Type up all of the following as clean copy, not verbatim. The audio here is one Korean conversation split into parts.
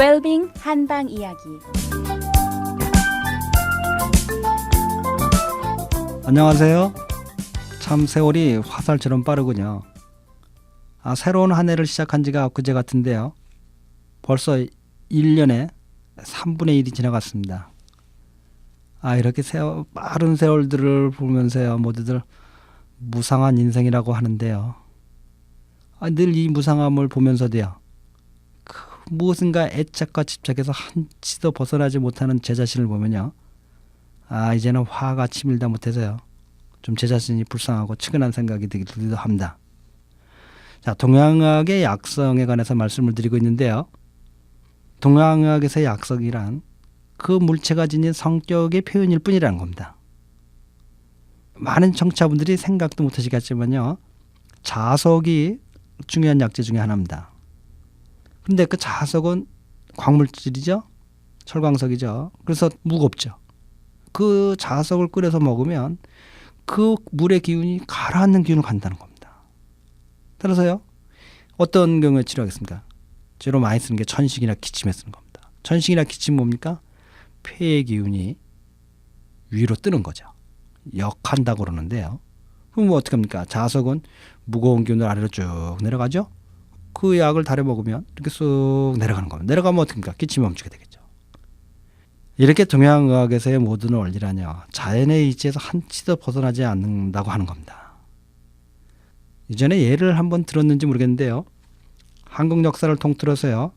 웰빙 한방 이야기. 안녕하세요. 참 세월이 화살처럼 빠르군요. 새로운 한 해를 시작한 지가 엊그제 같은데요. 벌써 1년에 3분의 1이 지나갔습니다. 이렇게 빠른 세월들을 보면서요, 모두들 무상한 인생이라고 하는데요. 늘 이 무상함을 보면서도요, 무엇인가 애착과 집착에서 한치도 벗어나지 못하는 제 자신을 보면요, 이제는 화가 치밀다 못해서요, 좀 제 자신이 불쌍하고 측은한 생각이 들기도 합니다. 자, 동양의학의 약성에 관해서 말씀을 드리고 있는데요. 동양의학에서의 약성이란 그 물체가 지닌 성격의 표현일 뿐이라는 겁니다. 많은 청취자분들이 생각도 못하시겠지만요, 자석이 중요한 약재 중에 하나입니다. 그런데 그 자석은 광물질이죠. 철광석이죠. 그래서 무겁죠. 그 자석을 끓여서 먹으면 그 물의 기운이 가라앉는 기운을 갖는다는 겁니다. 따라서요, 어떤 경우에 치료하겠습니까? 주로 많이 쓰는 게 천식이나 기침에 쓰는 겁니다. 천식이나 기침 뭡니까? 폐의 기운이 위로 뜨는 거죠. 역한다고 그러는데요. 그럼 어떻게 합니까? 자석은 무거운 기운을 아래로 쭉 내려가죠. 그 약을 달여 먹으면 이렇게 쑥 내려가는 겁니다. 내려가면 어떻게 합니까? 기침이 멈추게 되겠죠. 이렇게 동양의학에서의 모든 원리라뇨, 자연의 이치에서 한치도 벗어나지 않는다고 하는 겁니다. 이전에 예를 한번 들었는지 모르겠는데요. 한국 역사를 통틀어서요,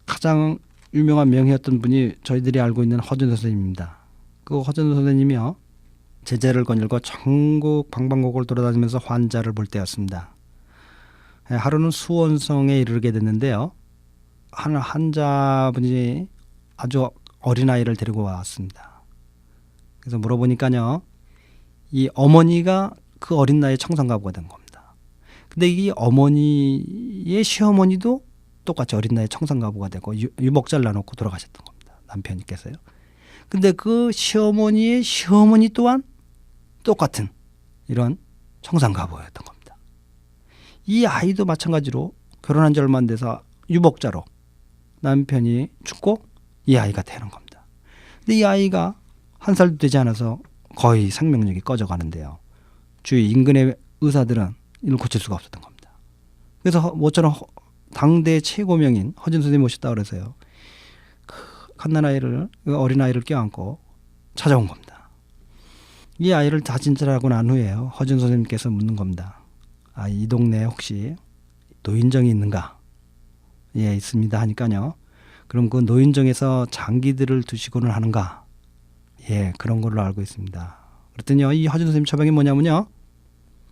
가장 유명한 명의였던 분이 저희들이 알고 있는 허준 선생님입니다. 그 허준 선생님이요, 제자를 거닐고 전국 방방곡곡을 돌아다니면서 환자를 볼 때였습니다. 하루는 수원성에 이르게 됐는데요. 한 환자분이 아주 어린아이를 데리고 왔습니다. 그래서 물어보니까요, 이 어머니가 그 어린 나이에 청산가부가 된 겁니다. 근데 이 어머니의 시어머니도 똑같이 어린 나이에 청산가부가 되고 유목자를 놔놓고 돌아가셨던 겁니다. 남편께서요. 근데 그 시어머니의 시어머니 또한 똑같은 이런 청산가부였던 겁니다. 이 아이도 마찬가지로 결혼한 지 얼마 안 돼서 유복자로 남편이 죽고 이 아이가 태어난 겁니다. 근데 이 아이가 한 살도 되지 않아서 거의 생명력이 꺼져가는데요. 주위 인근의 의사들은 이를 고칠 수가 없었던 겁니다. 그래서 모처럼 당대 최고명인 허준 선생님 모셨다 그래서요, 그 갓난아이를, 그 어린아이를 껴안고 찾아온 겁니다. 이 아이를 다 진찰하고 난 후에요, 허준 선생님께서 묻는 겁니다. 이 동네에 혹시 노인정이 있는가? 예, 있습니다 하니까요. 그럼 그 노인정에서 장기들을 두시고는 하는가? 예, 그런 걸로 알고 있습니다. 그랬더니요, 이 허준 선생님 처방이 뭐냐면요,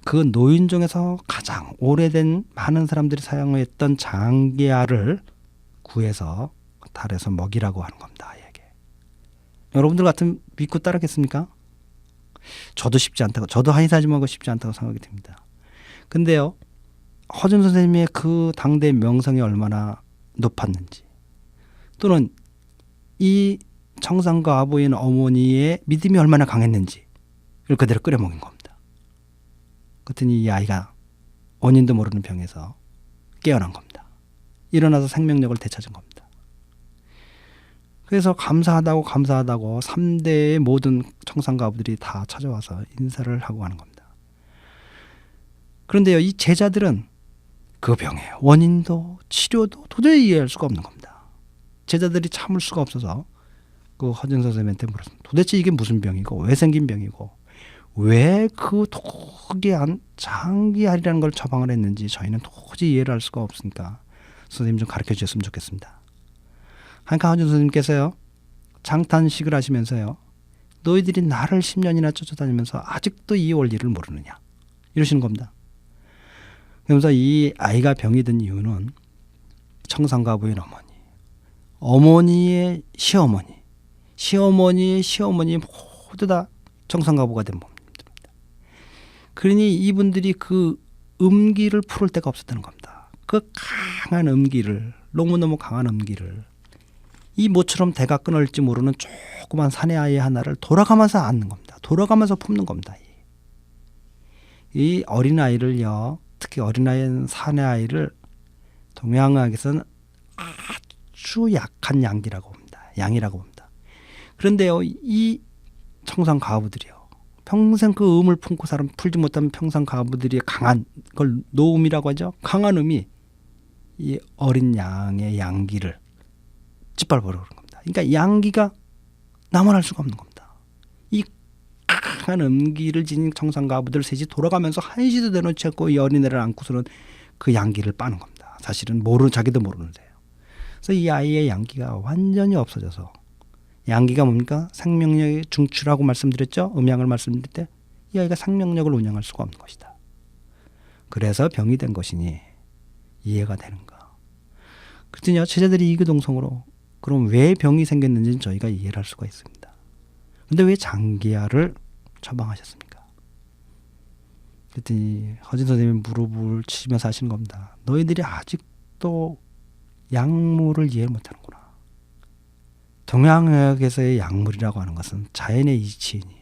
그 노인정에서 가장 오래된 많은 사람들이 사용했던 장기알을 구해서 달에서 먹이라고 하는 겁니다. 아이에게. 여러분들 같으면 믿고 따르겠습니까? 저도 쉽지 않다고, 저도 한의사지만 쉽지 않다고 생각이 듭니다. 근데요, 허준 선생님의 그 당대 명성이 얼마나 높았는지, 또는 이 청산가 아부인 어머니의 믿음이 얼마나 강했는지 이걸 그대로 끓여 먹인 겁니다. 그랬더니 이 아이가 원인도 모르는 병에서 깨어난 겁니다. 일어나서 생명력을 되찾은 겁니다. 그래서 감사하다고 3대의 모든 청산가 아부들이 다 찾아와서 인사를 하고 하는 겁니다. 그런데요, 이 제자들은 그 병의 원인도 치료도 도저히 이해할 수가 없는 겁니다. 제자들이 참을 수가 없어서 그 허준 선생님한테 물었습니다. 도대체 이게 무슨 병이고, 왜 생긴 병이고, 왜 그 독이한 장기알이라는 걸 처방을 했는지 저희는 도저히 이해를 할 수가 없으니까 선생님 좀 가르쳐 주셨으면 좋겠습니다. 하니까 허준 선생님께서요, 장탄식을 하시면서요, 너희들이 나를 10년이나 쫓아다니면서 아직도 이 원리를 모르느냐, 이러시는 겁니다. 그러면서 이 아이가 병이 든 이유는 청산가부인 어머니, 어머니의 시어머니, 시어머니의 시어머니 모두 다 청산가부가 된 분들입니다. 그러니 이분들이 그 음기를 풀을 데가 없었다는 겁니다. 그 강한 음기를, 너무너무 강한 음기를 이 모처럼 대가 끊을지 모르는 조그만 사내 아이 하나를 돌아가면서 안는 겁니다. 돌아가면서 품는 겁니다. 이 어린아이를요, 특히 어린아이는 사내 아이를 동양의학에서는 아주 아주 약한 양기라고 봅니다. 양이라고 봅니다. 그런데요, 이 청산가부들이요, 평생 그 음을 품고 풀지 못한 평산가부들이 강한 걸 노음이라고 하죠. 강한 음이 이 어린 양의 양기를 짓밟아 버리는 겁니다. 그러니까 양기가 남아날 수가 없는 겁니다. 이 강한 음기를 지닌 청산가부들 셋이 돌아가면서 한시도 내놓지 않고 이 어린애를 안고서는 그 양기를 빠는 겁니다. 사실은 자기도 모르는데요. 그래서 이 아이의 양기가 완전히 없어져서, 양기가 뭡니까? 생명력의 중추라고 말씀드렸죠. 음양을 말씀드릴 때 이 아이가 생명력을 운영할 수가 없는 것이다. 그래서 병이 된 것이니 이해가 되는가. 그랬더니 제자들이 이구동성으로 그럼 왜 병이 생겼는지는 저희가 이해를 할 수가 있습니다. 그런데 왜 장기야를 처방하셨습니까? 그랬더니 허진 선생님이 무릎을 치면서 하시는 겁니다. 너희들이 아직도 약물을 이해를 못하는구나. 동양의학에서의 약물이라고 하는 것은 자연의 이치이니,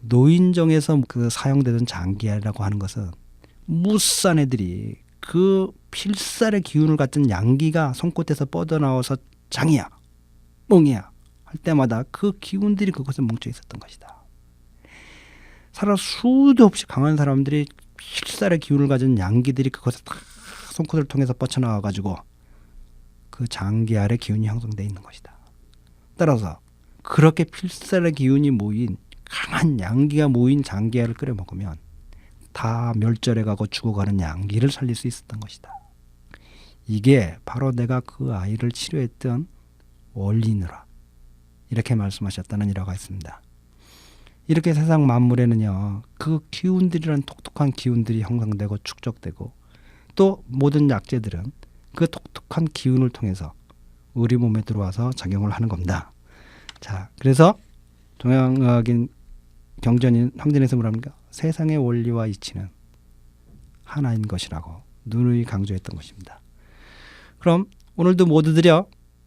노인정에서 그 사용되던 장기야라고 하는 것은 무싼 애들이 그 필살의 기운을 갖춘 양기가 손끝에서 뻗어나와서 장이야, 멍이야 할 때마다 그 기운들이 그곳에 뭉쳐 있었던 것이다. 살아 수도 없이 강한 사람들이 필살의 기운을 가진 양기들이 그것에 다 손끝을 통해서 뻗쳐나와 가지고 그 장기 아래 기운이 형성되어 있는 것이다. 따라서 그렇게 필살의 기운이 모인, 강한 양기가 모인 장기야를 끓여 먹으면 다 멸절해가고 죽어가는 양기를 살릴 수 있었던 것이다. 이게 바로 내가 그 아이를 치료했던 원리느라 이렇게 말씀하셨다는 일화가 있습니다. 이렇게 세상 만물에는요, 그 기운들이란 독특한 기운들이 형성되고 축적되고, 또 모든 약재들은 그 독특한 기운을 통해서 우리 몸에 들어와서 작용을 하는 겁니다. 자, 그래서 동양의학인 경전인 황진에서 뭐랍니까? 세상의 원리와 이치는 하나인 것이라고 누누이 강조했던 것입니다. 그럼 오늘도 모두들요,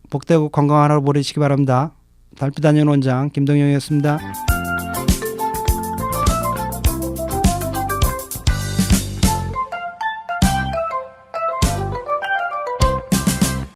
복되고 건강한 하루 보내시기 바랍니다. 달빛 안녕 원장 김동영이었습니다.